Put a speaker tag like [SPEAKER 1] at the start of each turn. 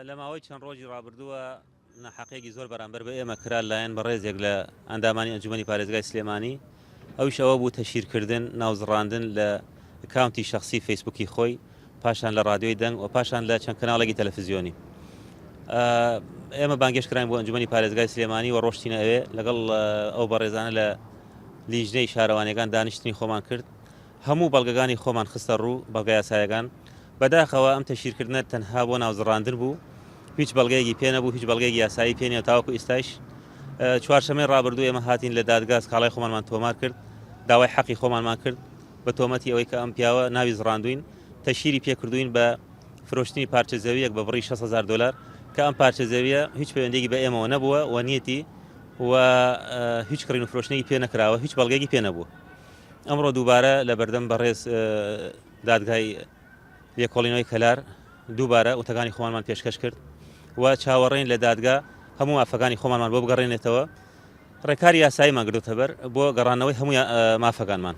[SPEAKER 1] لە ماوەی چەند ڕۆژی ڕابردووە نەحەقێکی زۆر بەرامبەر بە ئێمە کرا لایەن بەڕێزێک لە ئەندامانی ئەنجومەنی پارێزگای سلێمانی ئەوش ئەوە بوو تەشیرکردن ناوزڕاندن لە کاونتی شخصی فیسبوکی خۆی پاشان لە ڕادیۆی دەنگ و پاشان لە چەند کەناڵێکی تەلەڤیزیۆنی ئێمە بانگێشکراین بۆ ئەنجومەنی پارێزگای سلێمانی و ڕۆشتینە ئەوێ لەگەڵ ئەو بەڕێزانە لە لیژنەی شارەوانیەکان دانیشتنی خۆمان کرد هەموو بەڵگەکانی خۆمان خستە ڕوو بەڵگە یاسایەکان بەداخەوە ئەم تەشیرکردنە تەنها بۆ ناوزڕاندن بوو هیچ بەڵگەیەکی پێ نەبوو هیچ بەڵگەیەکی یاسایی پێ نیە تاوەکو ئێستاش چوارشەمەی ڕابردوو ئێمە هاتین لە دادگا کاڵای خۆمانمان تۆمار کرد داوای حەقی خۆمانمان کرد بە تۆمەتی ئەوەی کە ئەم پیاوە ناوی زڕاندوین تەشیری پێکردوین بە فرۆشتنی پارچە زەویەک بە بڕی 6,000 دلار کە ئەم پارچە زەویە هیچ پەیوەندیی بە ئێمەوە نەبووە و نیەتی و هیچ کڕین و فرۆشتنێکی پێ نەکراوە هیچ بەڵگەیەکی پێ نەبووە ئەمڕۆ دووبارە لە بەردەم بەڕێز دادگای لێکۆڵینەوەی کەلار دووبارە وتەکانی خۆمانمان پێشکەش کرد و چاوەڕێین لە دادگا هەموو مافەکانی خۆمانمان بۆ بگەڕێنێتەوە ڕێکاری یاساییمان گرتوتە بەر بۆ گەڕانەوەی هەموو مافەکانمان